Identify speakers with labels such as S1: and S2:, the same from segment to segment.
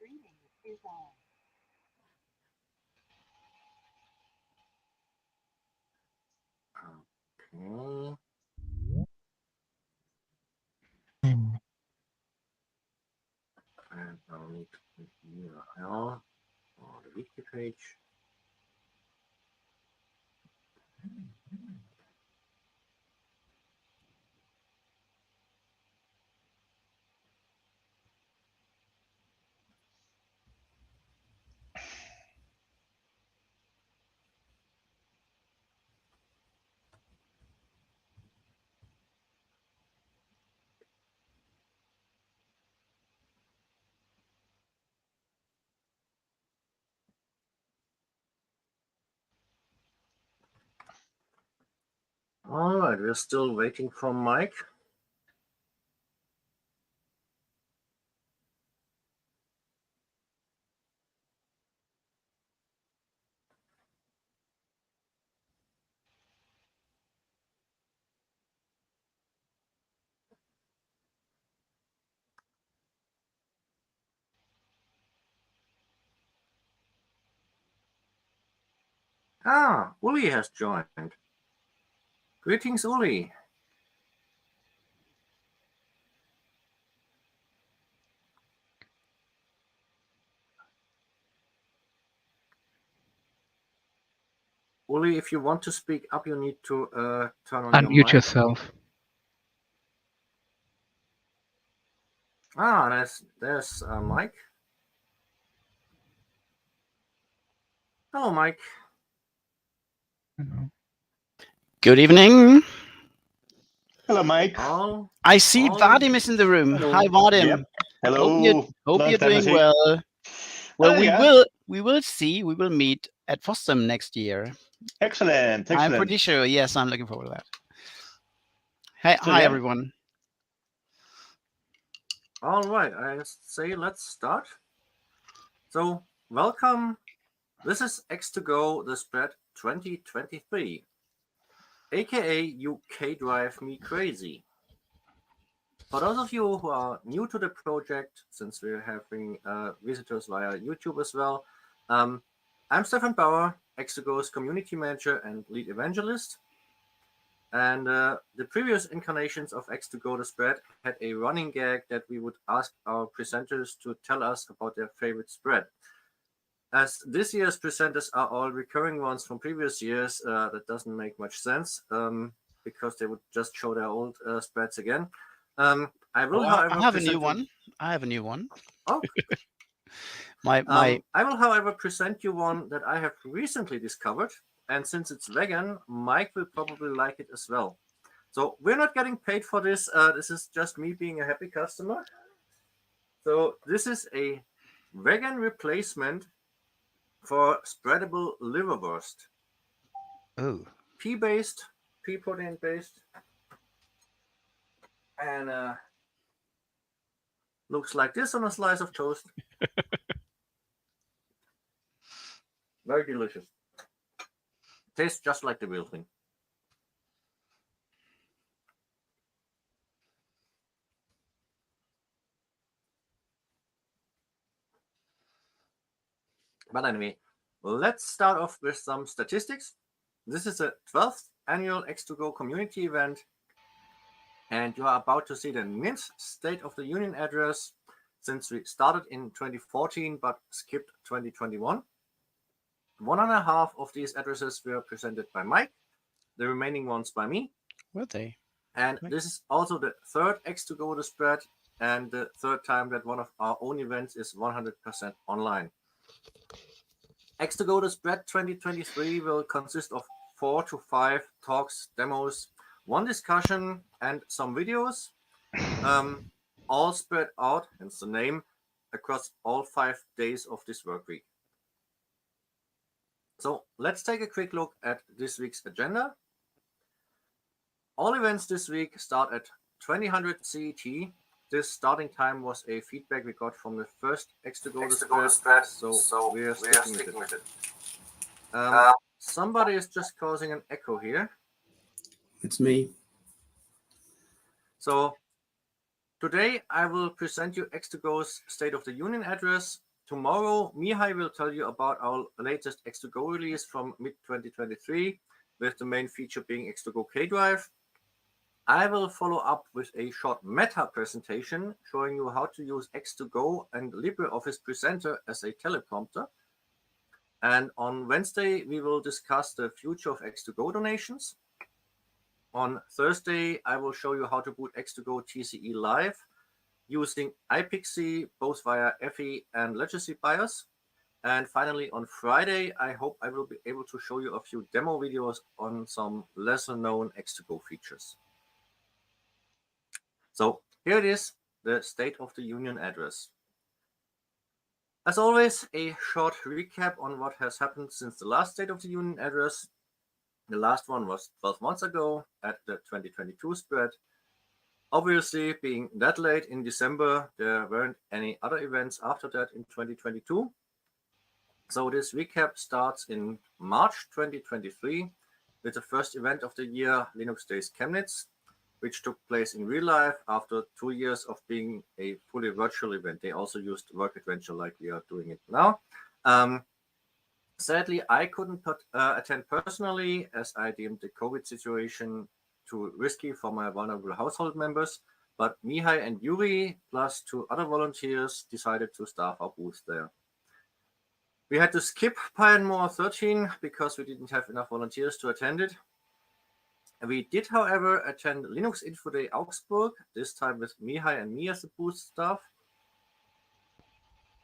S1: Okay. And I'll need the URL or the wiki page. All right, we're still waiting for Mike. Ah, Uli has joined. Greetings, Uli. Uli, if you want to speak up, you need to turn on your mic.
S2: Unmute yourself.
S1: Ah, there's Mike. Hello, Mike.
S3: Good evening.
S4: Hello, Mike.
S3: I see Vadim is in the room.
S4: Hello.
S3: Hi, Vadim.
S4: Yep. Hello.
S3: Hope
S4: Long
S3: you're
S4: time no
S3: doing
S4: see.
S3: well. Well,
S4: Yeah.
S3: we will meet at FOSDEM next year.
S4: Excellent.
S3: I'm pretty sure. Yes, I'm looking forward to that. Hi, everyone.
S1: All right, I say let's start. So, welcome. This is X2Go, the spread 2023, aka UK Drive Me Crazy. For those of you who are new to the project, since we're having visitors via YouTube as well, I'm Stefan Bauer, X2Go's community manager and lead evangelist. And the previous incarnations of X2Go the spread had a running gag that we would ask our presenters to tell us about their favorite spread. As this year's presenters are all recurring ones from previous years, that doesn't make much sense because they would just show their old spreads again. I will, however,
S3: I have a new one.
S1: Oh.
S3: I
S1: will, however, present you one that I have recently discovered. And since it's vegan, Mike will probably like it as well. So we're not getting paid for this. This is just me being a happy customer. So this is a vegan replacement for spreadable liverwurst.
S3: Oh.
S1: Pea-based, pea protein-based. And looks like this on a slice of toast. Very delicious. Tastes just like the real thing. But anyway, let's start off with some statistics. This is the 12th annual X2Go community event, and you are about to see the NINT State of the Union address since we started in 2014 but skipped 2021. 1.5 of these addresses were presented by Mike, the remaining ones by me.
S3: Were they?
S1: And this is also the third X2Go the spread and the third time that one of our own events is 100% online. X2Go the spread 2023 will consist of 4 to 5 talks, demos, one discussion, and some videos, all spread out, hence the name, across all 5 days of this work week. So let's take a quick look at this week's agenda. All events this week start at 2000 CET. This starting time was a feedback we got from the first X2Go the spread, so we are sticking with it. Somebody is just causing an echo here.
S5: It's me.
S1: So today I will present you X2Go's State of the Union address, tomorrow, Mihai will tell you about our latest X2Go release from mid-2023, with the main feature being X2Go K-Drive. I will follow up with a short meta presentation showing you how to use X2Go and LibreOffice Presenter as a teleprompter. And on Wednesday, we will discuss the future of X2Go donations. On Thursday, I will show you how to boot X2Go TCE Live using iPixie, both via FE and Legacy BIOS. And finally, on Friday, I hope I will be able to show you a few demo videos on some lesser known X2Go features. So here it is, the State of the Union address. As always, a short recap on what has happened since the last State of the Union address. The last one was 12 months ago at the 2022 spread. Obviously, being that late in December, there weren't any other events after that in 2022. So this recap starts in March 2023 with the first event of the year, Linux Days Chemnitz, which took place in real life after 2 years of being a fully virtual event. They also used Work Adventure like we are doing it now. Sadly, I couldn't attend personally as I deemed the COVID situation too risky for my vulnerable household members, but Mihai and Yuri, plus 2 other volunteers, decided to staff our booth there. We had to skip Pioneer 13 because we didn't have enough volunteers to attend it. We did, however, attend Linux Info Day Augsburg, this time with Mihai and me as the booth staff.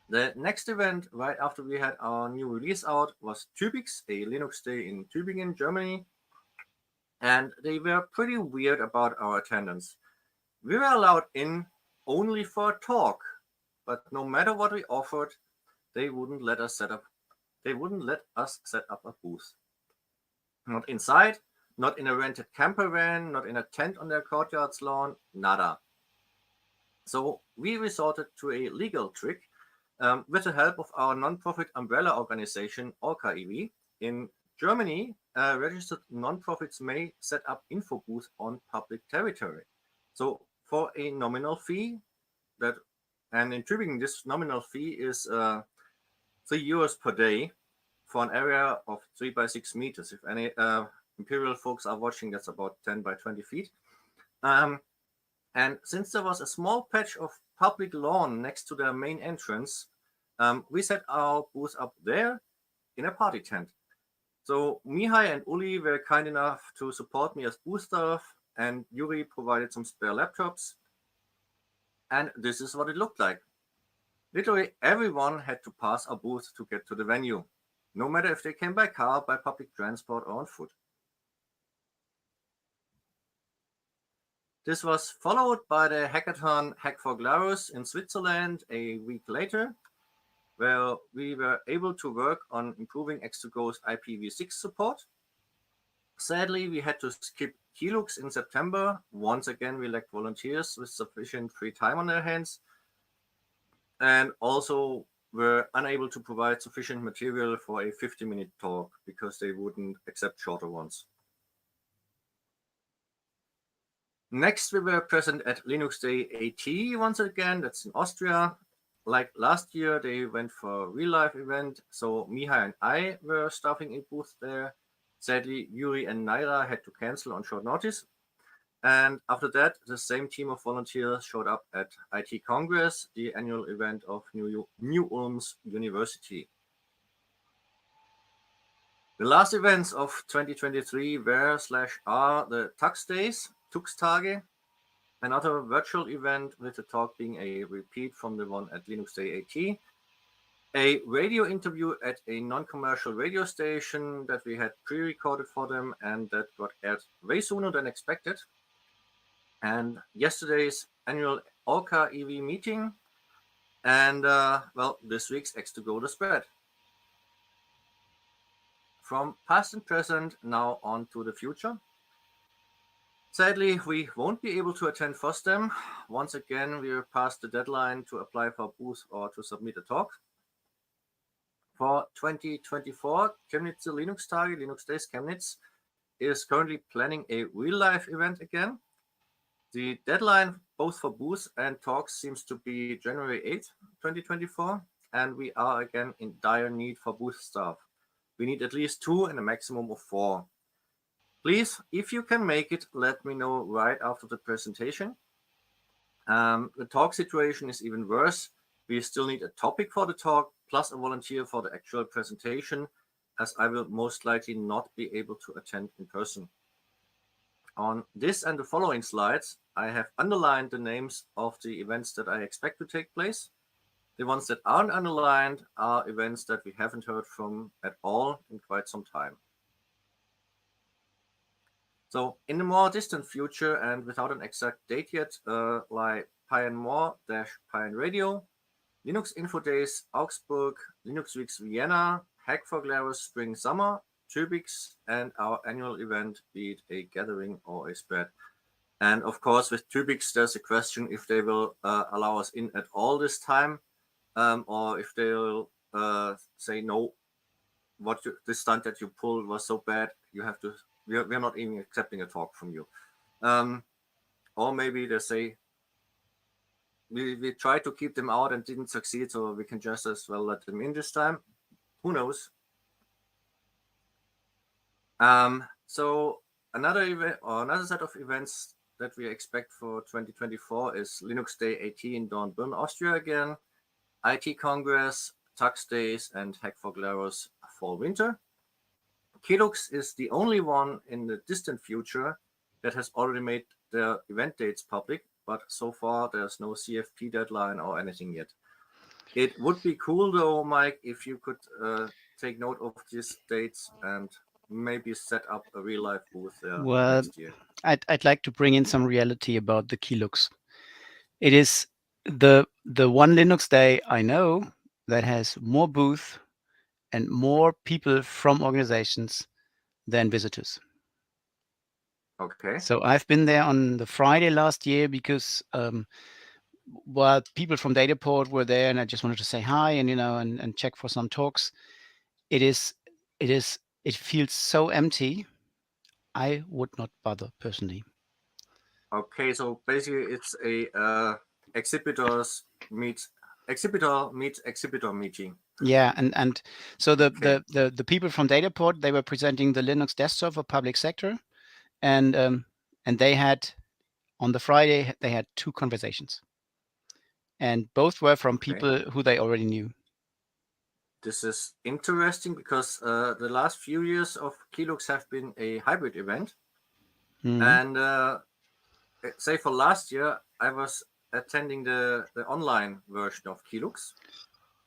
S1: The next event, right after we had our new release out, was Tübix, a Linux Day in Tübingen, Germany. And they were pretty weird about our attendance. We were allowed in only for a talk, but no matter what we offered, they wouldn't let us set up a booth. Not inside, not in a rented camper van, not in a tent on their courtyard's lawn, nada. So we resorted to a legal trick with the help of our non-profit umbrella organization, Orca EV. In Germany, registered non-profits may set up info booths on public territory. So for a nominal fee, and in Tübingen, this nominal fee is 3 euros per day for an area of 3 by 6 meters. If any Imperial folks are watching, that's about 10 by 20 feet. And since there was a small patch of public lawn next to the main entrance, we set our booth up there in a party tent. So Mihai and Uli were kind enough to support me as booth staff, and Yuri provided some spare laptops. And this is what it looked like. Literally everyone had to pass our booth to get to the venue, no matter if they came by car, by public transport, or on foot. This was followed by the hackathon Hack for Glarus in Switzerland a week later, where we were able to work on improving X2Go's IPv6 support. Sadly, we had to skip Helux in September. Once again, we lacked volunteers with sufficient free time on their hands, and also were unable to provide sufficient material for a 50-minute talk because they wouldn't accept shorter ones. Next, we were present at Linux Day AT once again, that's in Austria. Like last year, they went for a real-life event, so Mihai and I were staffing a booth there. Sadly, Yuri and Naira had to cancel on short notice. And after that, the same team of volunteers showed up at IT Congress, the annual event of New Ulm's University. The last events of 2023 were/are the Tux Days, Tux-Tage, another virtual event with the talk being a repeat from the one at Linux Day AT, a radio interview at a non-commercial radio station that we had pre-recorded for them and that got aired way sooner than expected, and yesterday's annual Orca EV meeting, and well, this week's X2Go the spread. From past and present, now on to the future. Sadly, we won't be able to attend FOSDEM. Once again, we are past the deadline to apply for a booth or to submit a talk. For 2024, Chemnitz Linux Tage, Linux Days Chemnitz, is currently planning a real-life event again. The deadline both for booths and talks seems to be January 8th, 2024. and we are again in dire need for booth staff. We need at least 2 and a maximum of 4. Please, if you can make it, let me know right after the presentation. The talk situation is even worse. We still need a topic for the talk, plus a volunteer for the actual presentation, as I will most likely not be able to attend in person. On this and the following slides, I have underlined the names of the events that I expect to take place. The ones that aren't underlined are events that we haven't heard from at all in quite some time. So in the more distant future and without an exact date yet, like Pine More-Pine Radio, Linux Info Days Augsburg, Linux Weeks Vienna, Hack for Glarus Spring Summer, 2Bix, and our annual event, be it a gathering or a spread. And of course, with 2Bix, there's a question if they will allow us in at all this time, or if they'll say no. This stunt that you pulled was so bad, you have to. We're not even accepting a talk from you, or maybe they say we tried to keep them out and didn't succeed, so we can just as well let them in this time. Who knows? So another event or another set of events that we expect for 2024 is Linux Day 18 in Dornbirn, Austria again, IT Congress, Tux Days, and Hack for Glarus Fall Winter. Kelux is the only one in the distant future that has already made their event dates public, but so far there's no CFP deadline or anything yet. It would be cool though, Mike, if you could take note of these dates and maybe set up a real life booth there next year.
S3: I'd like to bring in some reality about the Kelux. It is the one Linux Day I know that has more booth and more people from organizations than visitors.
S1: Okay.
S3: So I've been there on the Friday last year because people from Dataport were there, and I just wanted to say hi and and check for some talks. It feels so empty. I would not bother personally.
S1: Okay, so basically it's a exhibitor meets exhibitor meeting.
S3: Yeah, and so
S1: Okay.
S3: the people from Dataport, they were presenting the Linux desktop for public sector, and they had on the Friday they had 2 conversations, and both were from
S1: Okay.
S3: people who they already knew.
S1: This is interesting because the last few years of Kelux have been a hybrid event. And say for last year, I was attending the online version of Kelux,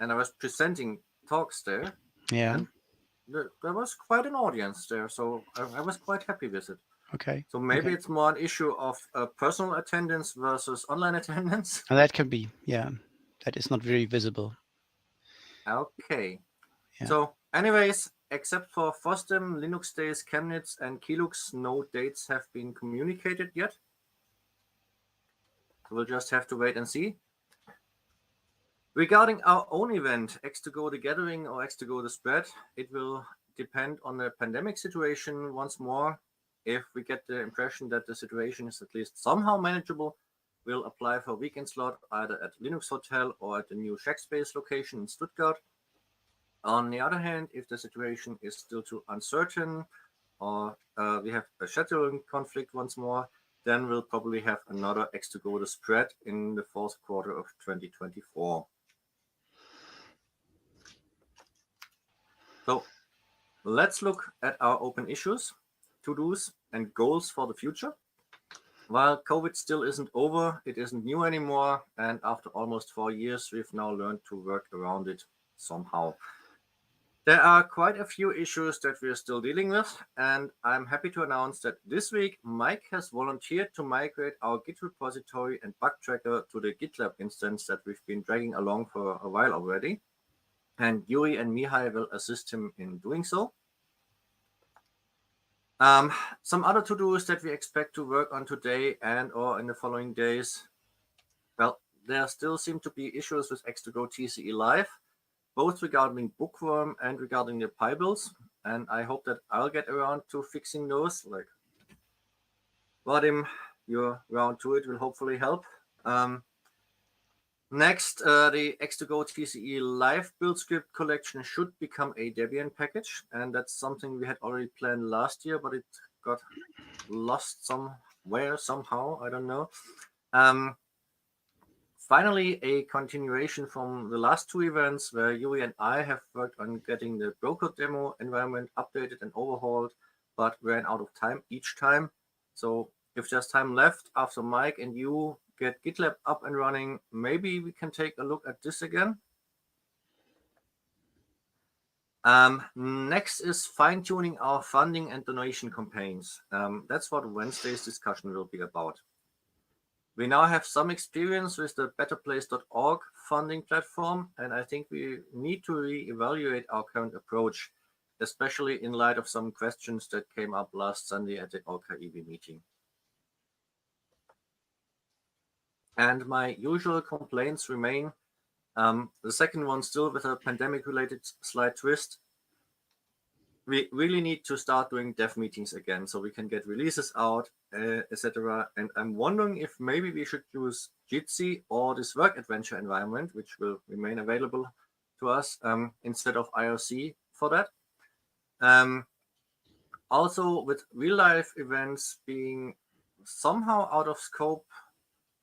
S1: and I was presenting talks there.
S3: Yeah.
S1: And there was quite an audience there, so I was quite happy with it.
S3: Okay.
S1: So maybe it's more an issue of personal attendance versus online attendance.
S3: That can be, yeah. That is not very visible.
S1: Okay.
S3: Yeah.
S1: So, anyways, except for FOSDEM, Linux Days, Chemnitz, and Kelux, no dates have been communicated yet. So we'll just have to wait and see. Regarding our own event, X2Go the Gathering or X2Go the Spread, it will depend on the pandemic situation once more. If we get the impression that the situation is at least somehow manageable, we'll apply for a weekend slot either at Linux Hotel or at the new Shackspace location in Stuttgart. On the other hand, if the situation is still too uncertain or we have a scheduling conflict once more, then we'll probably have another X2Go the Spread in the 4th quarter of 2024. So let's look at our open issues, to-dos, and goals for the future. While COVID still isn't over, it isn't new anymore, and after almost 4 years, we've now learned to work around it somehow. There are quite a few issues that we're still dealing with, and I'm happy to announce that this week, Mike has volunteered to migrate our Git repository and bug tracker to the GitLab instance that we've been dragging along for a while already. And Yuri and Mihai will assist him in doing so. Some other to-dos that we expect to work on today and or in the following days. Well, there still seem to be issues with X2Go TCE Live, both regarding Bookworm and regarding the PyBuilds, and I hope that I'll get around to fixing those. Like, Vadim, you're around to it, will hopefully help. Next, the X2Go TCE live build script collection should become a Debian package, and that's something we had already planned last year, but it got lost somewhere, somehow, I don't know. Finally, a continuation from the last two events where Yuri and I have worked on getting the broker demo environment updated and overhauled, but ran out of time each time. So if there's time left after Mike and you get GitLab up and running, maybe we can take a look at this again. Next is fine-tuning our funding and donation campaigns. That's what Wednesday's discussion will be about. We now have some experience with the betterplace.org funding platform, and I think we need to reevaluate our current approach, especially in light of some questions that came up last Sunday at the OKEV meeting. And my usual complaints remain. The second one still with a pandemic-related slight twist. We really need to start doing dev meetings again so we can get releases out, etc. And I'm wondering if maybe we should use Jitsi or this work adventure environment, which will remain available to us instead of IRC for that. Also, with real-life events being somehow out of scope,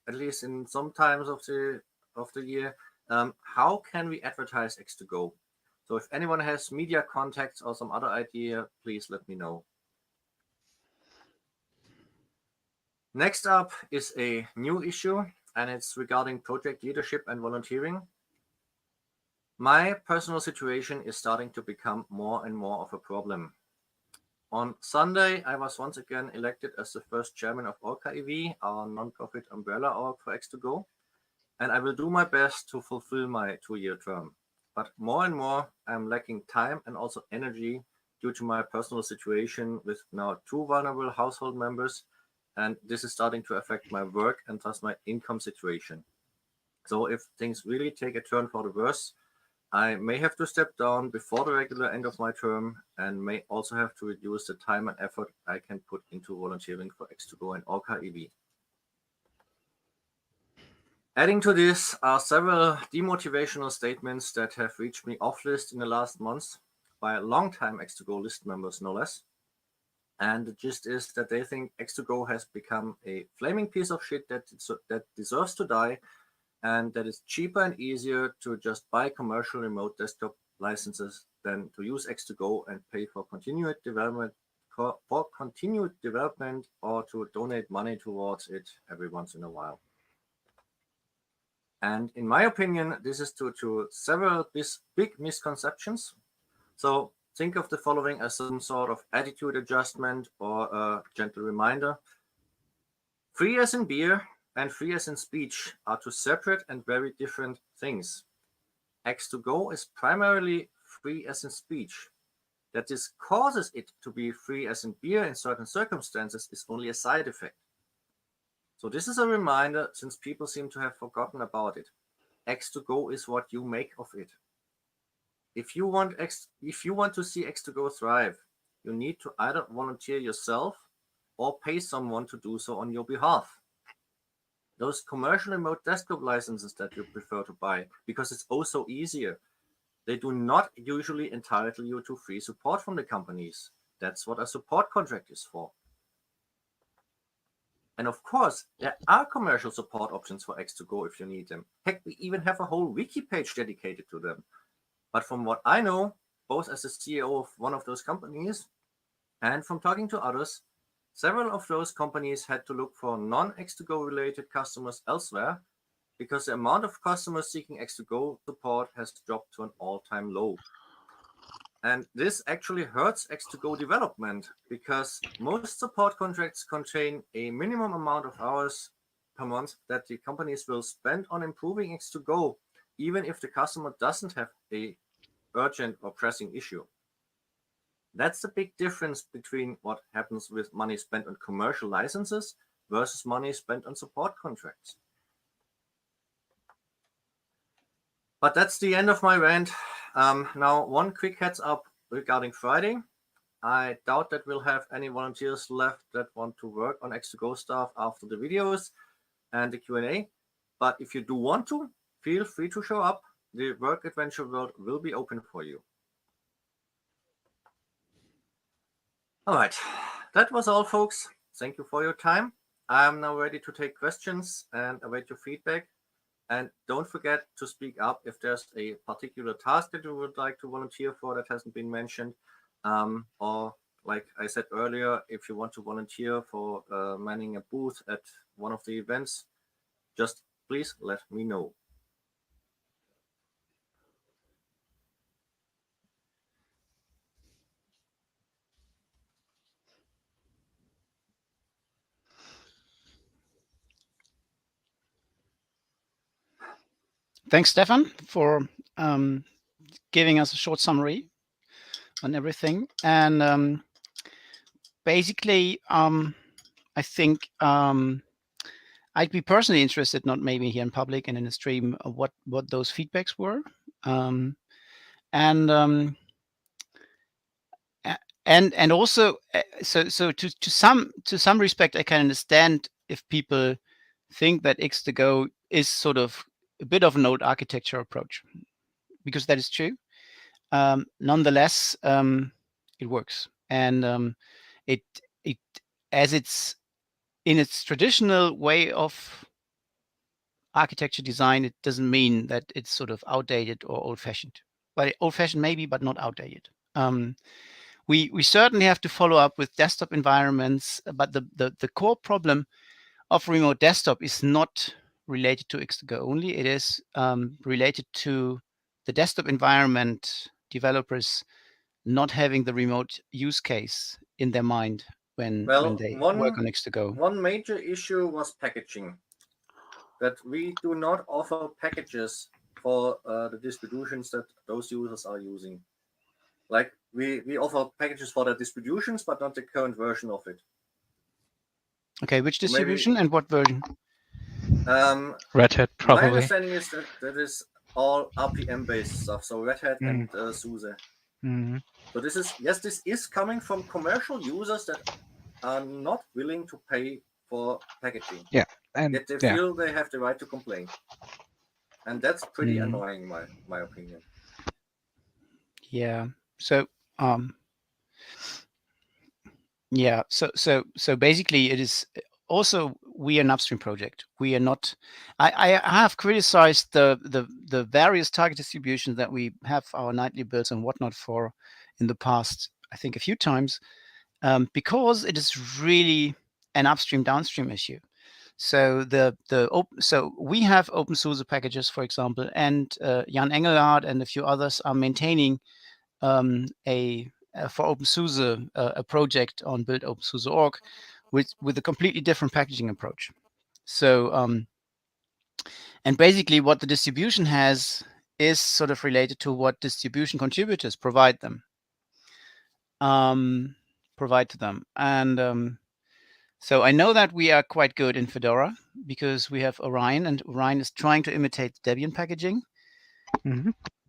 S1: at least in some times of the year, how can we advertise X2Go? So if anyone has media contacts or some other idea, please let me know. Next up is a new issue, and it's regarding project leadership and volunteering. My personal situation is starting to become more and more of a problem. On Sunday, I was once again elected as the first chairman of OKEV, our nonprofit umbrella org for X2Go, and I will do my best to fulfill my 2-year term. But more and more, I'm lacking time and also energy due to my personal situation with now 2 vulnerable household members, and this is starting to affect my work and thus my income situation. So if things really take a turn for the worse, I may have to step down before the regular end of my term and may also have to reduce the time and effort I can put into volunteering for X2Go and OKEV. Adding to this are several demotivational statements that have reached me off list in the last months by long-time X2Go list members, no less. And the gist is that they think X2Go has become a flaming piece of shit that deserves to die, and that it's cheaper and easier to just buy commercial remote desktop licenses than to use X2Go and pay for continued development or to donate money towards it every once in a while. And in my opinion, this is due to several big misconceptions. So think of the following as some sort of attitude adjustment or a gentle reminder. Free as in beer and free as in speech are two separate and very different things. X2Go is primarily free as in speech. That this causes it to be free as in beer in certain circumstances is only a side effect. So this is a reminder, since people seem to have forgotten about it. X2Go is what you make of it. If you want to see X2Go thrive, you need to either volunteer yourself or pay someone to do so on your behalf. Those commercial remote desktop licenses that you prefer to buy, because it's also easier, they do not usually entitle you to free support from the companies. That's what a support contract is for. And of course, there are commercial support options for X2Go if you need them. Heck, we even have a whole wiki page dedicated to them. But from what I know, both as the CEO of one of those companies and from talking to others, several of those companies had to look for non-X2Go related customers elsewhere because the amount of customers seeking X2Go support has dropped to an all-time low. And this actually hurts X2Go development because most support contracts contain a minimum amount of hours per month that the companies will spend on improving X2Go, even if the customer doesn't have a urgent or pressing issue. That's the big difference between what happens with money spent on commercial licenses versus money spent on support contracts. But that's the end of my rant. Now, one quick heads up regarding Friday. I doubt that we'll have any volunteers left that want to work on X2Go stuff after the videos and the Q&A. But if you do want to, feel free to show up. The work adventure world will be open for you. All right, that was all, folks. Thank you for your time. I'm now ready to take questions and await your feedback. And don't forget to speak up if there's a particular task that you would like to volunteer for that hasn't been mentioned. Or, like I said earlier, if you want to volunteer for manning a booth at one of the events, just please let me know.
S3: Thanks, Stefan, for giving us a short summary on everything. And basically, I think I'd be personally interested, not maybe here in public and in a stream, what those feedbacks were, and also so to some respect, I can understand if people think that X2Go is sort of a bit of an old architecture approach, because that is true. Nonetheless, it works, and it as it's in its traditional way of architecture design, it doesn't mean that it's sort of outdated or old-fashioned. But old-fashioned maybe, but not outdated. We certainly have to follow up with desktop environments, but the core problem of remote desktop is not related to X2Go only. It is related to the desktop environment developers not having the remote use case in their mind when they work on X2Go.
S1: One major issue was packaging. That we do not offer packages for the distributions that those users are using. Like we offer packages for the distributions, but not the current version of it.
S3: Okay, which distribution and what version?
S2: Red Hat, probably.
S1: My understanding is that is all RPM-based stuff, so Red Hat and SUSE.
S2: Mm-hmm.
S1: So this is coming from commercial users that are not willing to pay for packaging.
S2: Yeah, and
S1: yet they feel they have the right to complain, and that's pretty annoying, in my opinion.
S3: Yeah. So yeah. So basically, it is also we are an upstream project. We are not. I have criticized the various target distributions that we have our nightly builds and whatnot for in the past. I think a few times because it is really an upstream downstream issue. So so we have OpenSUSE packages, for example, and Jan Engelhardt and a few others are maintaining for OpenSUSE a project on build OpenSUSE.org with a completely different packaging approach. So and basically what the distribution has is sort of related to what distribution contributors provide them. Provide to them. And so I know that we are quite good in Fedora because we have Orion, and Orion is trying to imitate Debian packaging.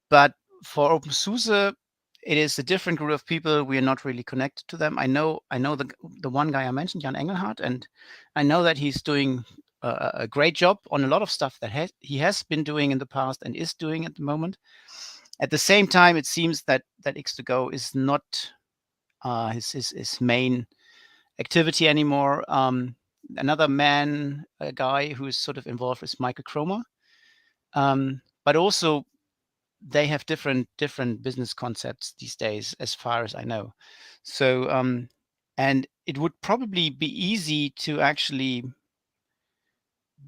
S3: But for OpenSUSE, it is a different group of people. We are not really connected to them. I know the one guy I mentioned, Jan Engelhardt, and I know that he's doing a great job on a lot of stuff that he has been doing in the past and is doing at the moment. At the same time, it seems that X2Go is not his main activity anymore. Another guy who's sort of involved is Michael Cromer, but also they have different business concepts these days, as far as I know. So and it would probably be easy to actually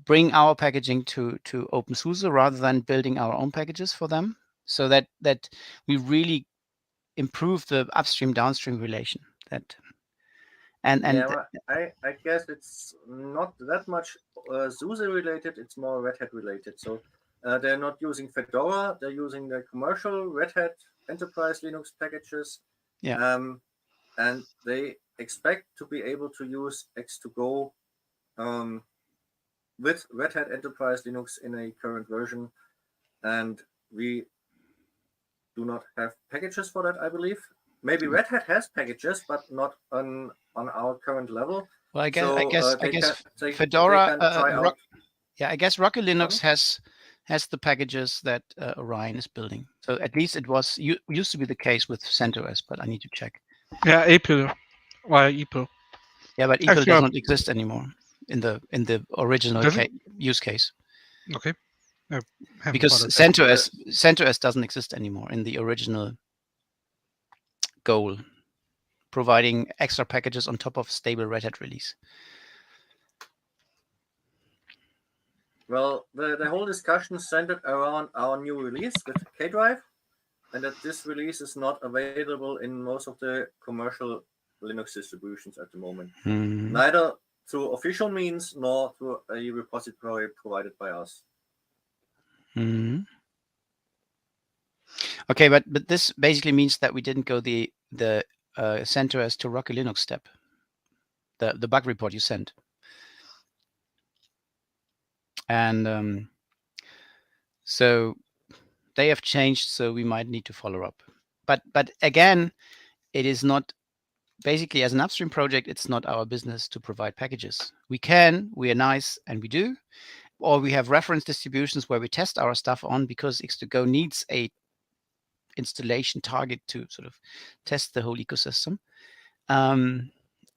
S3: bring our packaging to OpenSUSE rather than building our own packages for them, so that we really improve the upstream downstream relation.
S1: I guess it's not that much SUSE related. It's more Red Hat related. So they're not using Fedora. They're using the commercial Red Hat Enterprise Linux packages.
S3: Yeah.
S1: And they expect to be able to use X2Go with Red Hat Enterprise Linux in a current version. And we do not have packages for that, I believe. Maybe Red Hat has packages, but not on our current level.
S3: Well, I guess
S1: so,
S3: Fedora.
S1: I guess Rocket
S3: Linux has has the packages that Orion is building. So at least it used to be the case with CentOS, but I need to check.
S2: Yeah, Apple. Why Apple?
S3: Yeah, but Apple does not exist anymore in the original use case.
S2: Okay.
S3: Because CentOS doesn't exist anymore in the original goal, providing extra packages on top of stable Red Hat release.
S1: Well, the whole discussion centered around our new release with K-Drive, and that this release is not available in most of the commercial Linux distributions at the moment. Neither through official means nor through a repository provided by us.
S3: Okay, but this basically means that we didn't go the CentOS to Rocky Linux step, the bug report you sent. And so they have changed, so we might need to follow up. But again, it is not, basically as an upstream project, it's not our business to provide packages. We are nice, and we do, or we have reference distributions where we test our stuff on, because X2Go needs a installation target to sort of test the whole ecosystem.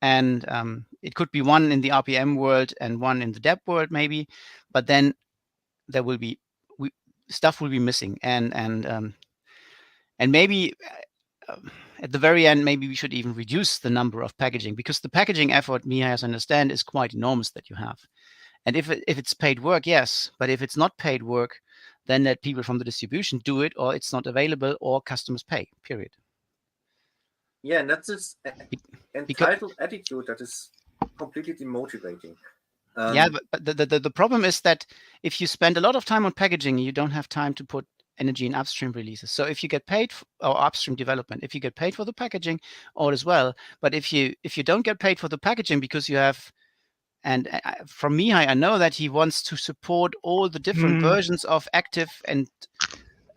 S3: It could be one in the RPM world and one in the deb world maybe, but then there will be stuff will be missing, and maybe at the very end, maybe we should even reduce the number of packaging, because the packaging effort, me as I understand, is quite enormous that you have. And if it's paid work, yes, but if it's not paid work, then let people from the distribution do it, or it's not available, or customers pay, period.
S1: Yeah, and that's this entitled attitude that is completely demotivating.
S3: Yeah, but the problem is that if you spend a lot of time on packaging, you don't have time to put energy in upstream releases. So if you get paid or upstream development, if you get paid for the packaging, all is well. But if you don't get paid for the packaging because you have, and from Mihai, I know that he wants to support all the different versions of active and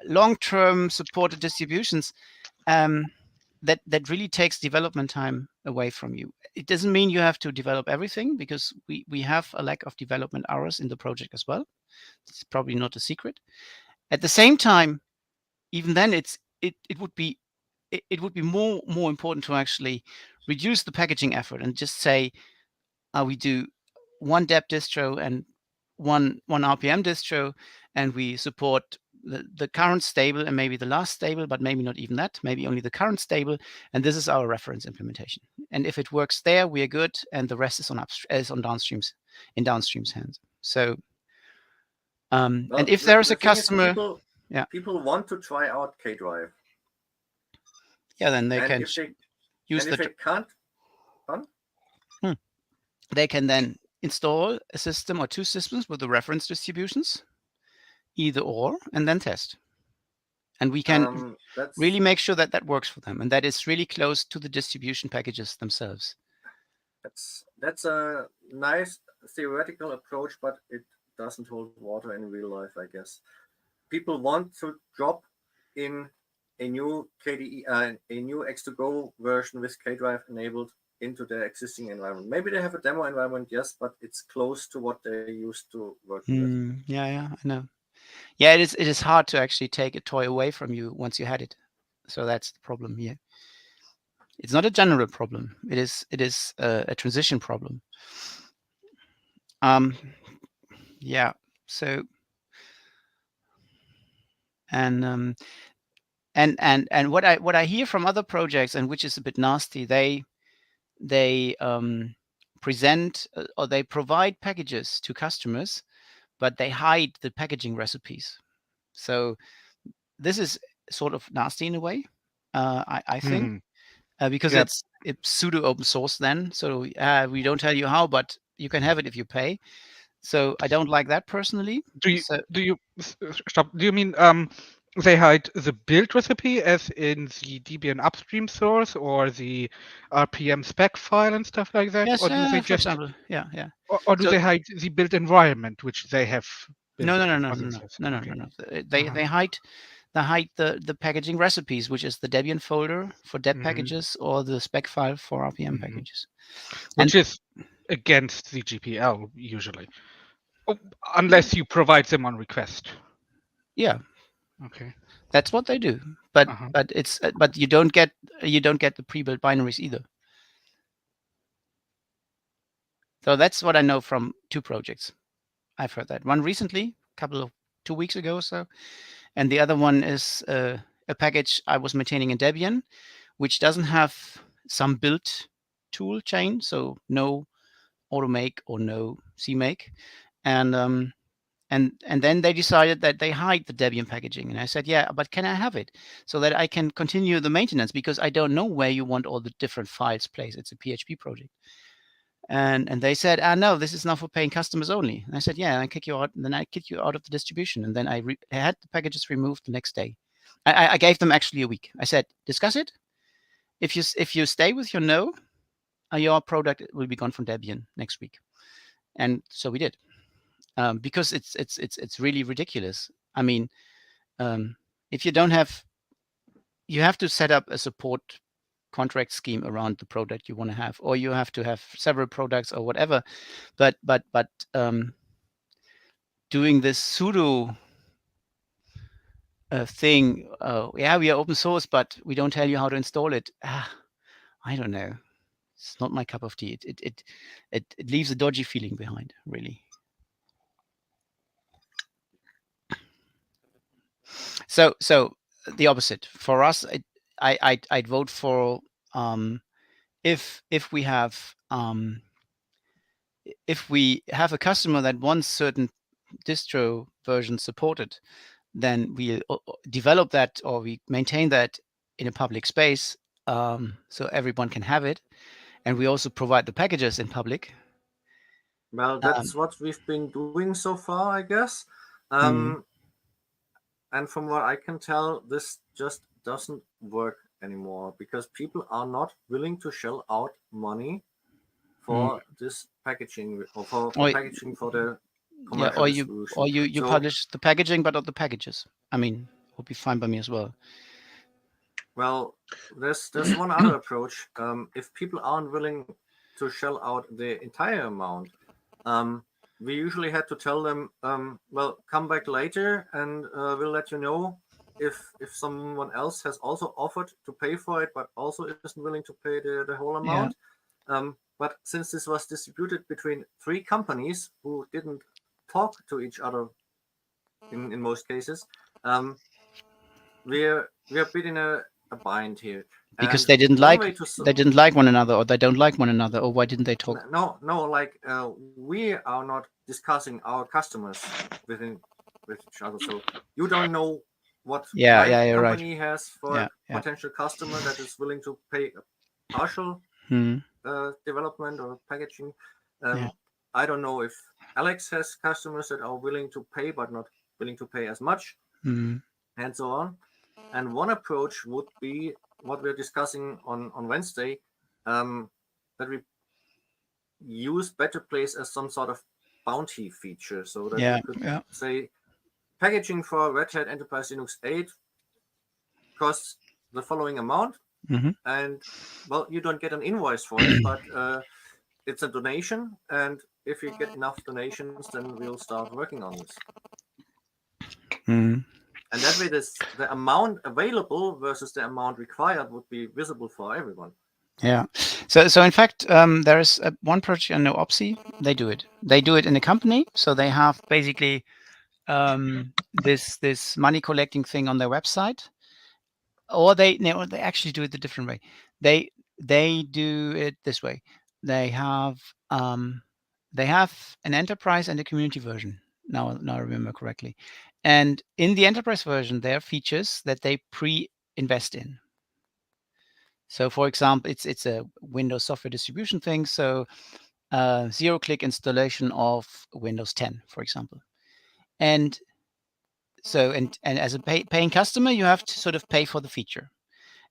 S3: long-term supported distributions, that really takes development time away from you. It doesn't mean you have to develop everything, because we have a lack of development hours in the project as well. It's probably not a secret. At the same time, even then, it would be more important to actually reduce the packaging effort and just say, we do one deb distro and one RPM distro, and we support the current stable and maybe the last stable, but maybe not even that, maybe only the current stable, and this is our reference implementation. And if it works there, we are good, and the rest is on downstreams, in downstream's hands. So and if there is a customer,
S1: people want to try out K-Drive.
S3: Yeah, then they can use
S1: if they can't,
S3: they can then install a system or two systems with the reference distributions, either or, and then test. And we can really make sure that that works for them, and that is really close to the distribution packages themselves.
S1: That's a nice theoretical approach, but it doesn't hold water in real life, I guess. People want to drop in a new KDE, a new X2Go version with K-Drive enabled into their existing environment. Maybe they have a demo environment, yes, but it's close to what they used to work with.
S3: Yeah, I know. Yeah, it is hard to actually take a toy away from you once you had it. So that's the problem here. It's not a general problem. It is a transition problem. Yeah. So and what I hear from other projects, and which is a bit nasty, they present or they provide packages to customers, but they hide the packaging recipes. So this is sort of nasty in a way, I think, because it's pseudo open source then. So we don't tell you how, but you can have it if you pay. So I don't like that personally.
S2: Do you mean they hide the build recipe as in the Debian upstream source or the RPM spec file and stuff like that?
S3: Yes,
S2: or do they
S3: for example, yeah.
S2: Or do they hide the build environment which they have built?
S3: No. They hide the packaging recipes, which is the Debian folder for deb packages or the spec file for RPM packages.
S2: Which is against the GPL usually. Unless you provide them on request.
S3: Yeah,
S2: Okay.
S3: that's what they do. But
S2: Uh-huh.
S3: but you don't get the pre-built binaries either. So that's what I know from 2 projects. I've heard that one recently, 2 weeks ago or so, and the other one is a package I was maintaining in Debian, which doesn't have some built tool chain, so no automake or no cmake, and then they decided that they hide the Debian packaging, and I said, yeah, but can I have it so that I can continue the maintenance, because I don't know where you want all the different files placed. It's a PHP project. And they said, no, this is not for paying customers only. And I said, yeah, I kick you out. And then I kick you out of the distribution. And then I had the packages removed the next day. I gave them actually a week. I said, discuss it. If you stay with your no, your product will be gone from Debian next week. And so we did, because it's really ridiculous. I mean, if you don't have, you have to set up a support contract scheme around the product you want to have, or you have to have several products or whatever. But doing this pseudo thing, yeah, we are open source, but we don't tell you how to install it. I don't know. It's not my cup of tea. It leaves a dodgy feeling behind, really. So the opposite for us. I'd vote for, if we have a customer that wants certain distro versions supported, then we develop that, or we maintain that in a public space, so everyone can have it, and we also provide the packages in public.
S1: Well, that's what we've been doing so far, I guess. And from what I can tell, this just doesn't work anymore, because people are not willing to shell out money for this packaging, or for packaging for the commercial distribution.
S3: Or you publish the packaging, but not the packages. I mean, would be fine by me as well.
S1: Well, there's one other approach. If people aren't willing to shell out the entire amount, we usually had to tell them, well, come back later, and we'll let you know if someone else has also offered to pay for it, but also isn't willing to pay the whole amount. But since this was distributed between 3 companies who didn't talk to each other in most cases, we're a bit in a bind here.
S3: Because
S1: And
S3: they didn't
S1: one
S3: like
S1: way to
S3: they didn't like one another, or they don't like one another, or why didn't they talk?
S1: No, like we are not discussing our customers with each other, so you don't know what my
S3: you're
S1: company has for
S3: Yeah,
S1: a potential customer that is willing to pay a partial development or packaging. I don't know if Alex has customers that are willing to pay but not willing to pay as much, and so on. And one approach would be what we're discussing on Wednesday, that we use Better Place as some sort of bounty feature, so that we could say packaging for Red Hat Enterprise Linux 8 costs the following amount, and well, you don't get an invoice for it, but it's a donation, and if you get enough donations, then we'll start working on this. And that way, the amount available versus the amount required would be visible for everyone.
S3: Yeah. So in fact, there is one project I know, OPSI. They do it. They do it in a company. So they have basically this money collecting thing on their website, or they actually do it a different way. They do it this way. They have an enterprise and a community version. Now I remember correctly. And in the enterprise version, there are features that they pre-invest in. So, for example, it's a Windows software distribution thing. So, zero-click installation of Windows 10, for example. And so, and as a paying customer, you have to sort of pay for the feature.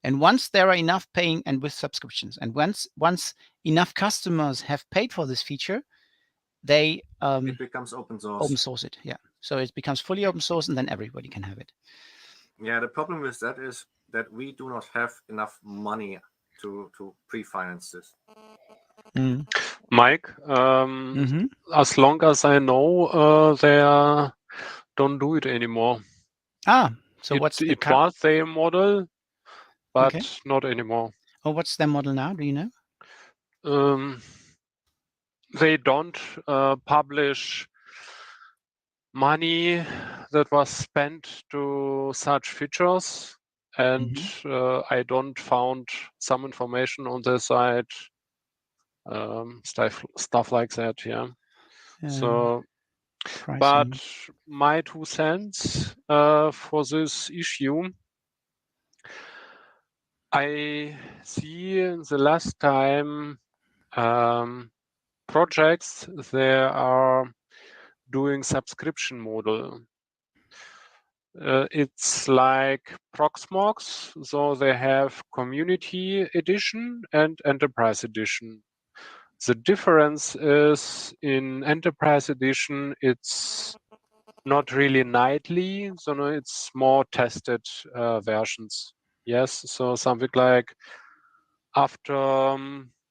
S3: And once there are enough paying, and with subscriptions, and once enough customers have paid for this feature, they
S1: it becomes open source.
S3: Open source it, yeah. So it becomes fully open source, and then everybody can have it.
S1: Yeah, the problem with that is that we do not have enough money to pre-finance this.
S6: Mike, as long as I know, they don't do it anymore.
S3: So what's the
S6: it was their model, but
S3: Okay.
S6: not anymore.
S3: Oh, what's their model now? Do you know?
S6: They don't publish money that was spent to such features, and I don't found some information on their site, stuff like that. Yeah. So, but
S3: Pricing.
S6: my 2 cents for this issue, I see the last time projects they are doing subscription model. It's like Proxmox, so they have community edition and enterprise edition. The difference is in enterprise edition, it's not really nightly, so no, it's more tested versions. Yes, so something like after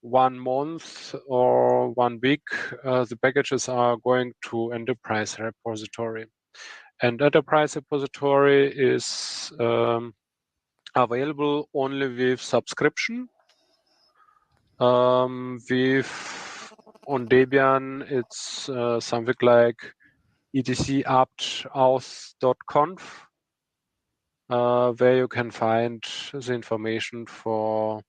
S6: 1 month or 1 week, the packages are going to enterprise repository. And enterprise repository is available only with subscription. With on Debian, it's something like etc apt auth.conf, where you can find the information for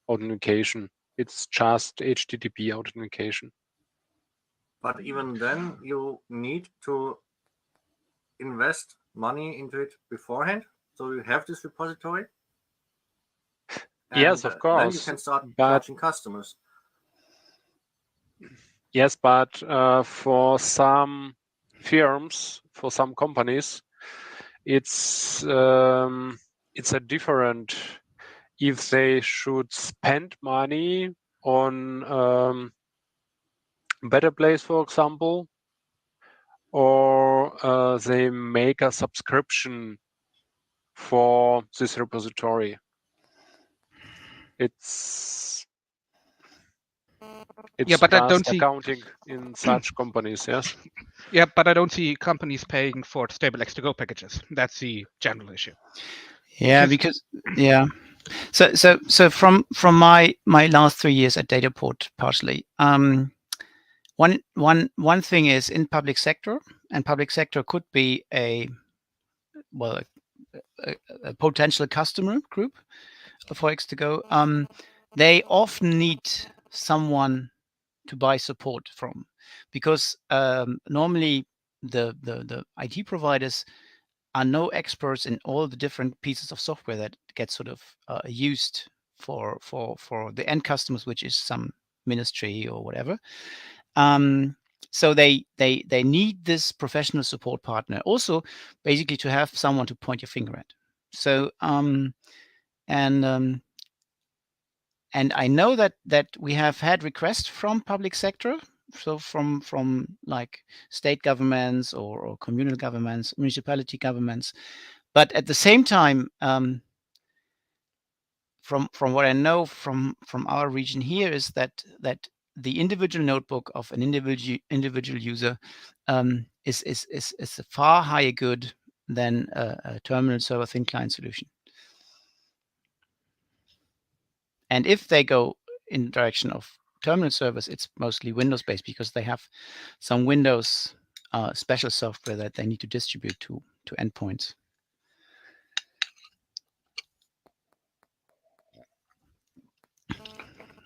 S6: authentication. It's just HTTP authentication.
S1: But even then, you need to invest money into it beforehand. So you have this repository.
S6: Yes, of course.
S1: Then you can start charging customers.
S6: Yes, but for some firms, for some companies, it's a different. If they should spend money on Better Place, for example, or they make a subscription for this repository. It's
S2: but I don't
S6: just
S2: see
S6: accounting in such companies, yes.
S2: Yeah, but I don't see companies paying for stable X2Go packages. That's the general issue.
S3: Yeah, because So from my last 3 years at Dataport, partially, one thing is in public sector, and public sector could be a potential customer group for X2Go. They often need someone to buy support from, because normally the IT providers are no experts in all the different pieces of software that get sort of used for the end customers, which is some ministry or whatever. So they need this professional support partner also, basically, to have someone to point your finger at. So and I know that we have had requests from public sector, so from like state governments or communal governments, municipality governments, but at the same time, from what I know from our region here, is that the individual notebook of an individual user is a far higher good than a terminal server thin client solution. And if they go in the direction of terminal servers, it's mostly Windows based, because they have some Windows special software that they need to distribute to endpoints.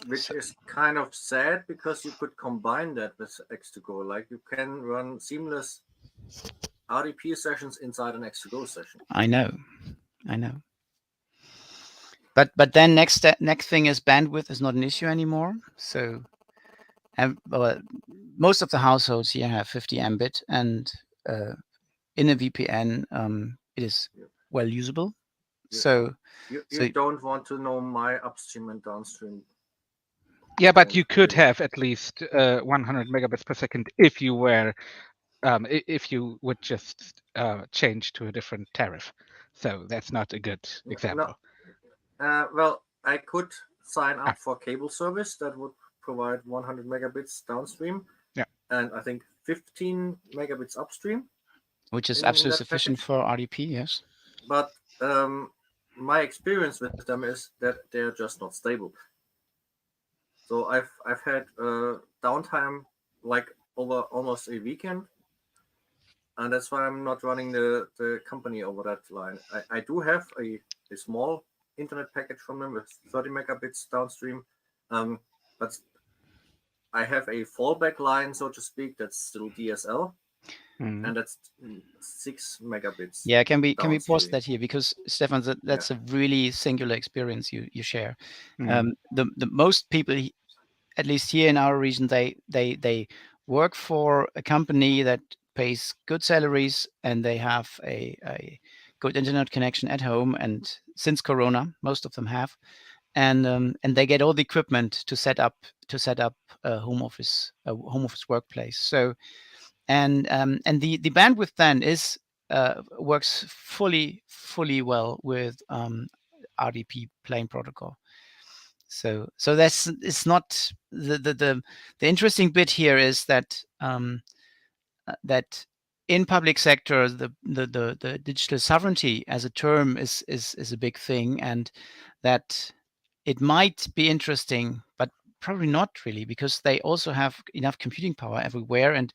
S1: Which is kind of sad, because you could combine that with X2Go. Like, you can run seamless RDP sessions inside an X2Go session.
S3: I know. But then next thing is bandwidth is not an issue anymore. So most of the households here have 50 Mbit, and in a VPN, it is well usable. So
S1: you don't want to know my upstream and downstream.
S2: Yeah, but you could have at least 100 megabits per second if you were if you would just change to a different tariff. So that's not a good example.
S1: No. Well, I could sign up for cable service that would provide 100 megabits downstream.
S2: Yeah.
S1: And I think 15 megabits upstream.
S3: which is
S1: in
S3: absolutely
S1: that
S3: sufficient
S1: package.
S3: for RDP. Yes.
S1: But my experience with them is that they're just not stable. So I've had downtime like over almost a weekend, and that's why I'm not running the company over that line. I do have a small internet package from them with 30 megabits downstream, but I have a fallback line, so to speak, that's still DSL,
S2: Mm.
S1: and that's 6 megabits.
S3: Yeah, can we pause
S1: downstream.
S3: that here, because Stefan, that's a really singular experience you share.
S2: Mm.
S3: The most people, at least here in our region, they work for a company that pays good salaries, and they have a good internet connection at home. And since Corona, most of them have, and they get all the equipment to set up a home office workplace. So and the bandwidth then is works fully well with RDP plain protocol. So that's, it's not the interesting bit here is that that in public sector the digital sovereignty as a term is a big thing, and that it might be interesting, but probably not really, because they also have enough computing power everywhere, and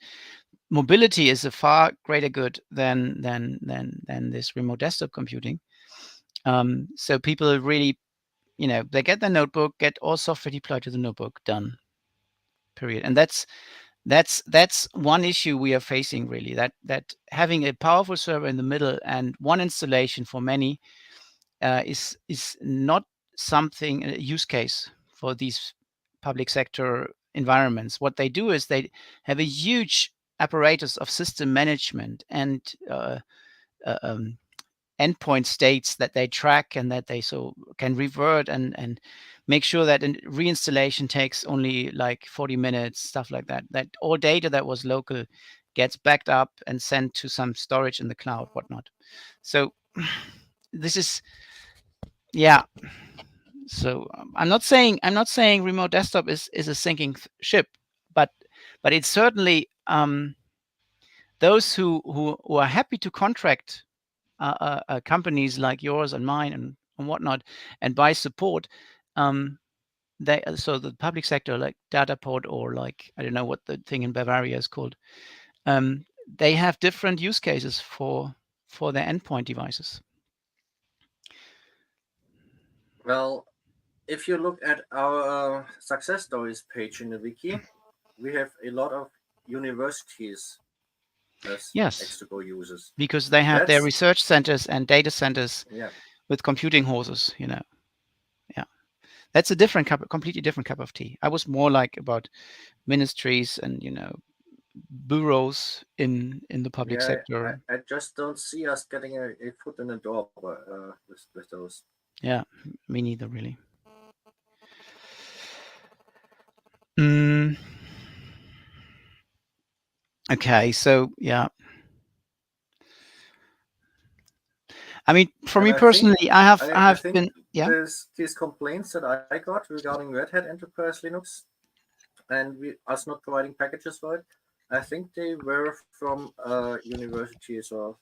S3: mobility is a far greater good than this remote desktop computing. So people really, they get their notebook, get all software deployed to the notebook, done, period. And that's one issue we are facing, really, that having a powerful server in the middle and one installation for many is not something, a use case for these public sector environments. What they do is they have a huge apparatus of system management and endpoint states that they track, and that they so can revert and make sure that reinstallation takes only like 40 minutes, stuff like that, that all data that was local gets backed up and sent to some storage in the cloud, whatnot. So this is, yeah. So I'm not saying remote desktop is a sinking ship, but it's certainly those who are happy to contract companies like yours and mine and whatnot, and buy support. So the public sector, like Dataport, or like, I don't know what the thing in Bavaria is called, they have different use cases for their endpoint devices.
S1: Well, if you look at our success stories page in the wiki, we have a lot of universities as
S3: Yes,
S1: X2Go users.
S3: because they have their
S1: That's,
S3: research centers and data centers
S1: yeah,
S3: with computing horses, Yeah, that's a different completely different cup of tea. I was more like about ministries and bureaus in the public
S1: yeah.
S3: sector.
S1: I just don't see us getting a foot in the door with those.
S3: Yeah, me neither, really. Mm. Okay, so yeah. I mean, for me personally, I have
S1: think
S3: been, yeah.
S1: these complaints that I got regarding Red Hat Enterprise Linux and us not providing packages for it, I think they were from universities or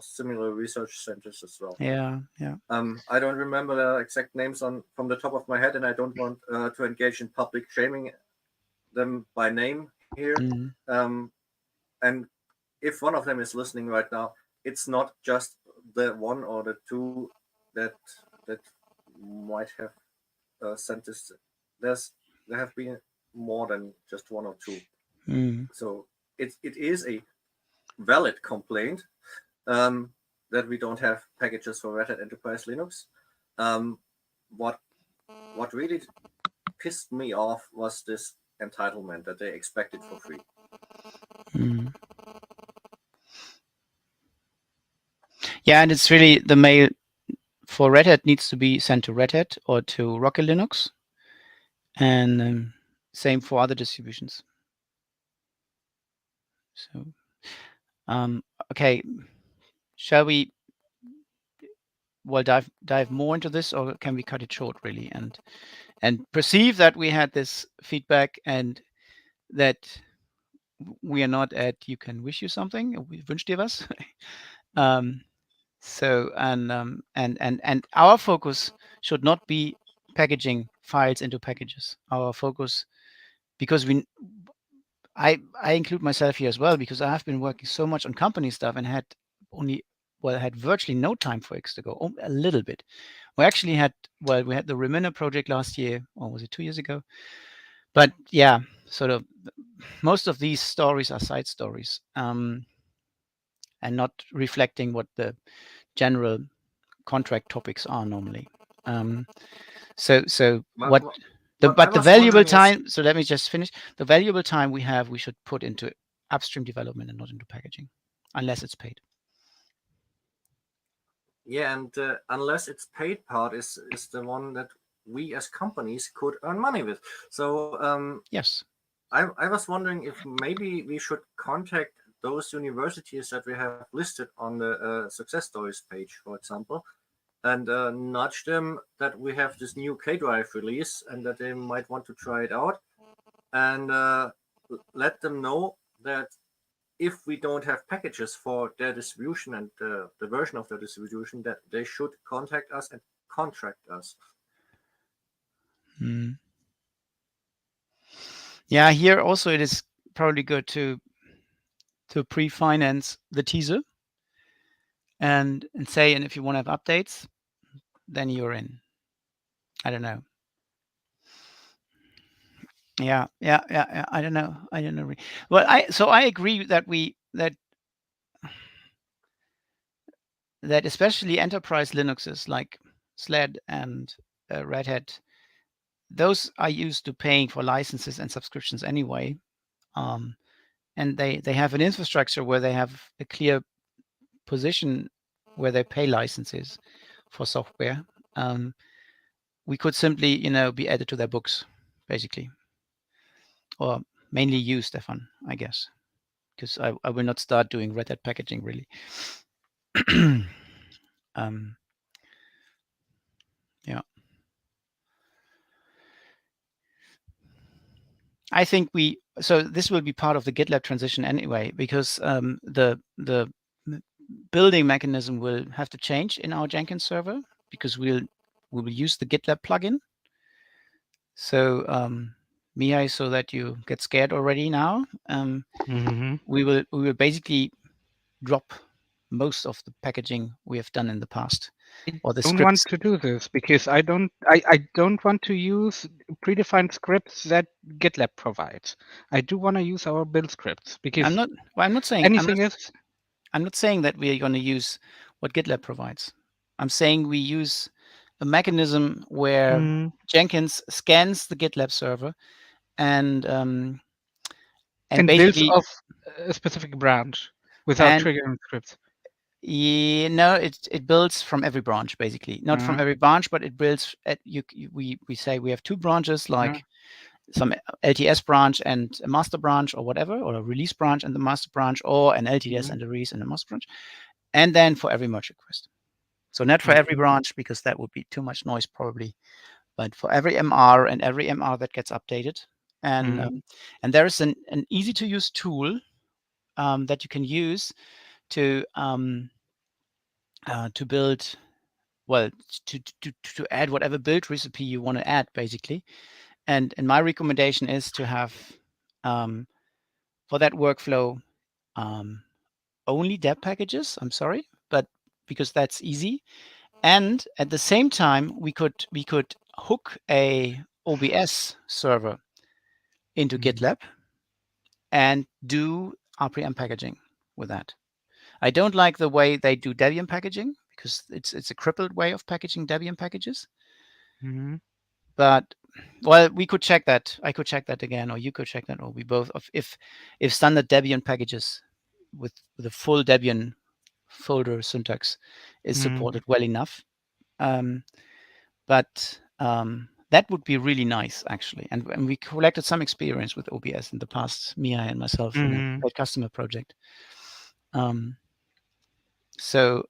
S1: similar research centers as well.
S3: Yeah.
S1: I don't remember the exact names from the top of my head, and I don't want to engage in public shaming them by name here.
S3: Mm.
S1: And if one of them is listening right now, it's not just the one or the two that might have sent this. There have been more than just one or two.
S3: Mm.
S1: So it is a valid complaint that we don't have packages for Red Hat Enterprise Linux. What really pissed me off was this entitlement that they expected for free.
S3: Mm. Yeah, and it's really the mail for Red Hat needs to be sent to Red Hat or to Rocket Linux, and same for other distributions. So, okay, shall we dive more into this, or can we cut it short, really, and perceive that we had this feedback and that we are not at you can wish you something. Wünsch dir was. So and our focus should not be packaging files into packages. Our focus, because I include myself here as well, because I have been working so much on company stuff and had virtually no time for X2Go, a little bit. We actually had, we had the Reminer project last year, or was it 2 years ago? But yeah, sort of most of these stories are side stories, and not reflecting what the general contract topics are normally. So
S1: But
S3: the
S1: what I was
S3: valuable
S1: wondering is-
S3: time. So let me just finish. The valuable time we have, we should put into upstream development and not into packaging, unless it's paid.
S1: Yeah, and unless it's paid part is the one that we as companies could earn money with. So
S3: Yes.
S1: I was wondering if maybe we should contact those universities that we have listed on the success stories page, for example, and nudge them that we have this new K-Drive release and that they might want to try it out, and let them know that if we don't have packages for their distribution and the version of their distribution, that they should contact us and contract us.
S3: Yeah, here also it is probably good to pre-finance the teaser and say, and if you want to have updates, then you're in. I don't know. Yeah. I don't know. Well, I agree that that especially enterprise Linuxes like SLED and Red Hat, those are used to paying for licenses and subscriptions anyway, and they have an infrastructure where they have a clear position where they pay licenses for software. We could simply, be added to their books, basically, or mainly you, Stefan, I guess, because I will not start doing Red Hat packaging really. Yeah. I think so this will be part of the GitLab transition anyway, because the building mechanism will have to change in our Jenkins server, because we will use the GitLab plugin. So Mihai, so that you get scared already now, we will basically drop most of the packaging we have done in the past, or the
S2: I don't want
S3: scripts.
S2: to do this because I don't want to use predefined scripts that GitLab provides. I do want to use our build scripts because
S3: I'm not saying
S2: anything is.
S3: I'm not saying that we are going to use what GitLab provides. I'm saying we use a mechanism where Jenkins scans the GitLab server and
S2: builds
S3: basically
S2: off a specific branch without
S3: and
S2: triggering scripts.
S3: no, it builds from every branch, basically. Not from every branch, but it builds at we say we have two branches, like some LTS branch and a master branch or whatever, or a release branch and the master branch, or an LTS and a release and a master branch. And then for every merge request. So not for every branch, because that would be too much noise probably, but for every MR and every MR that gets updated. And there is an easy to use tool that you can use to build, well, to add whatever build recipe you want to add, basically. And my recommendation is to have for that workflow only deb packages. I'm sorry, but because that's easy. And at the same time, we could hook a OBS server into GitLab and do RPM packaging with that. I don't like the way they do Debian packaging, because it's a crippled way of packaging Debian packages. But well, we could check that. I could check that again, or you could check that, or we both. If standard Debian packages with a full Debian folder syntax is supported well enough. But that would be really nice, actually. And we collected some experience with OBS in the past, Mia and myself, in a customer project. So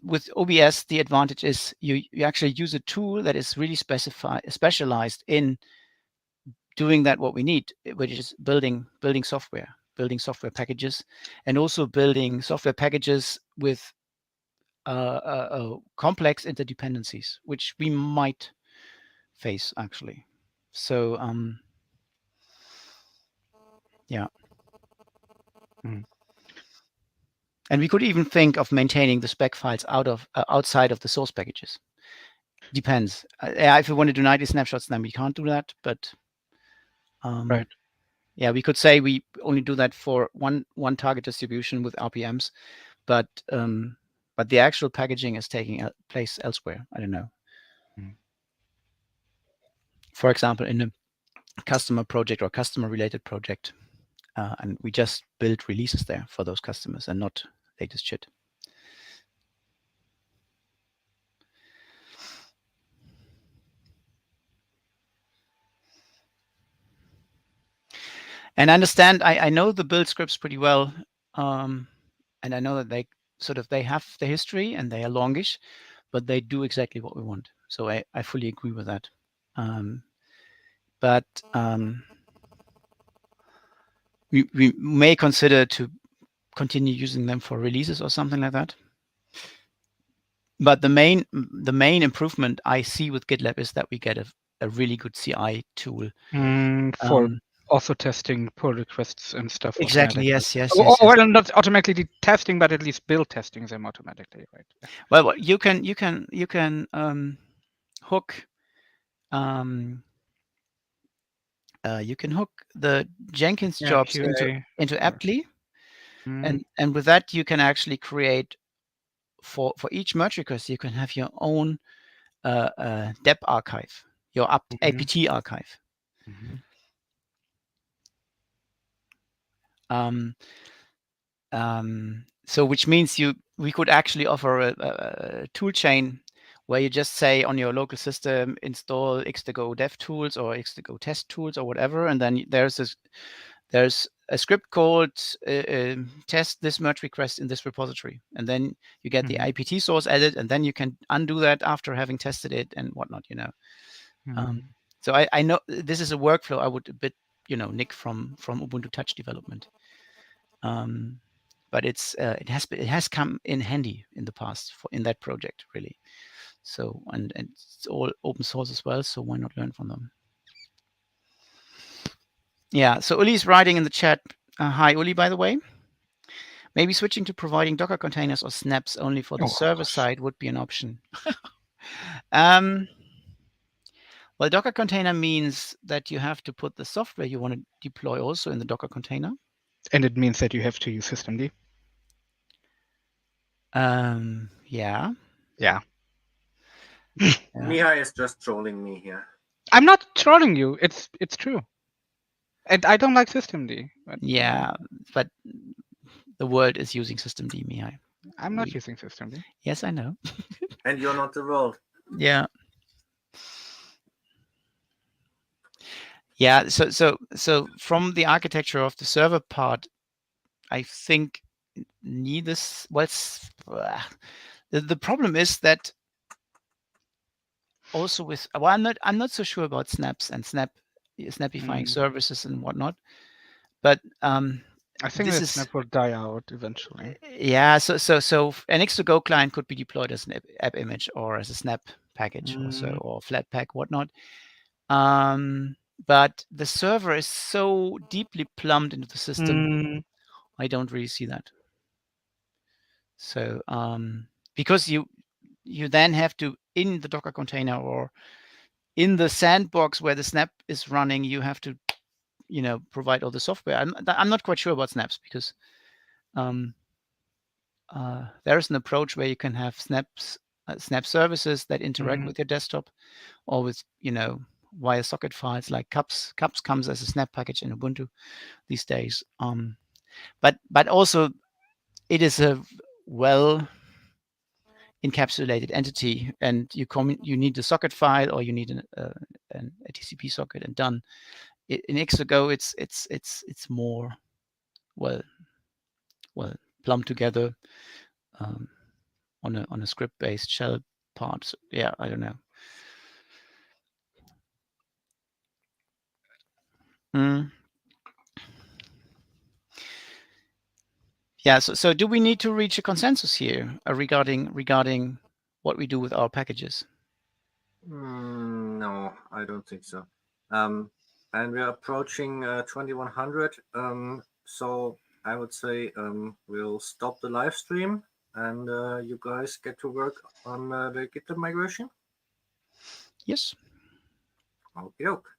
S3: with OBS, the advantage is you actually use a tool that is really specialized in doing that what we need, which is building software packages, and also building software packages with complex interdependencies, which we might face actually. So yeah. And we could even think of maintaining the spec files outside of the source packages. Depends. If we want to do nightly snapshots, then we can't do that. But
S2: Right.
S3: yeah, we could say we only do that for one target distribution with RPMs, but the actual packaging is taking place elsewhere. I don't know. For example, in a customer project or customer related project, and we just build releases there for those customers and not latest shit. And I understand, I know the build scripts pretty well, and I know that they have the history and they are longish, but they do exactly what we want. So I fully agree with that. But we may consider to continue using them for releases or something like that. But the main improvement I see with GitLab is that we get a really good CI tool
S2: for also testing pull requests and stuff.
S3: Exactly. Yes.
S2: Well, not automatically testing, but at least build testing them automatically, right?
S3: Well, you can hook you can hook the Jenkins jobs
S2: QA,
S3: into Aptly, and with that you can actually create for each merge request you can have your own dep archive, your apt archive. So which means we could actually offer a tool chain where you just say on your local system install X2Go dev tools or X2Go test tools or whatever, and then there's a script called test this merge request in this repository, and then you get the IPT source added, and then you can undo that after having tested it and whatnot, you know. So I know this is a workflow I would a bit, you know, nick from Ubuntu Touch development. But it has come in handy in the past in that project, really. So and it's all open source as well, so why not learn from them? Yeah, so Uli's writing in the chat, hi Uli, by the way. Maybe switching to providing Docker containers or snaps only for the server side would be an option. Well, Docker container means that you have to put the software you want to deploy also in the Docker container.
S2: And it means that you have to use systemd.
S3: Yeah.
S1: Mihai is just trolling me here.
S2: I'm not trolling you. It's true. And I don't like systemd. But,
S3: yeah, but the world is using systemd, Mihai.
S2: I'm not using systemd.
S3: Yes, I know.
S1: And you're not the world.
S3: Yeah. Yeah. So from the architecture of the server part, I think the problem is that also with I'm not so sure about snaps and snapifying services and whatnot, but
S2: I think this snap will die out eventually.
S3: Yeah, so an X2Go client could be deployed as an app image or as a snap package or Flatpak, whatnot. But the server is so deeply plumbed into the system, I don't really see that. So because you then have to, in the Docker container or in the sandbox where the snap is running, you have to, you know, provide all the software. I'm not quite sure about snaps because there is an approach where you can have snap services that interact with your desktop or with, you know, via socket files like cups. Cups comes as a snap package in Ubuntu these days. But also it is a well encapsulated entity, and you need the socket file or you need a TCP socket and done. In X2Go, it's more well plumbed together on a script-based shell part. So, yeah, I don't know. Mm. Yeah. So do we need to reach a consensus here regarding what we do with our packages?
S1: No, I don't think so. And we're approaching 2100. So I would say we'll stop the live stream and you guys get to work on the GitHub migration.
S3: Yes.
S1: Okay.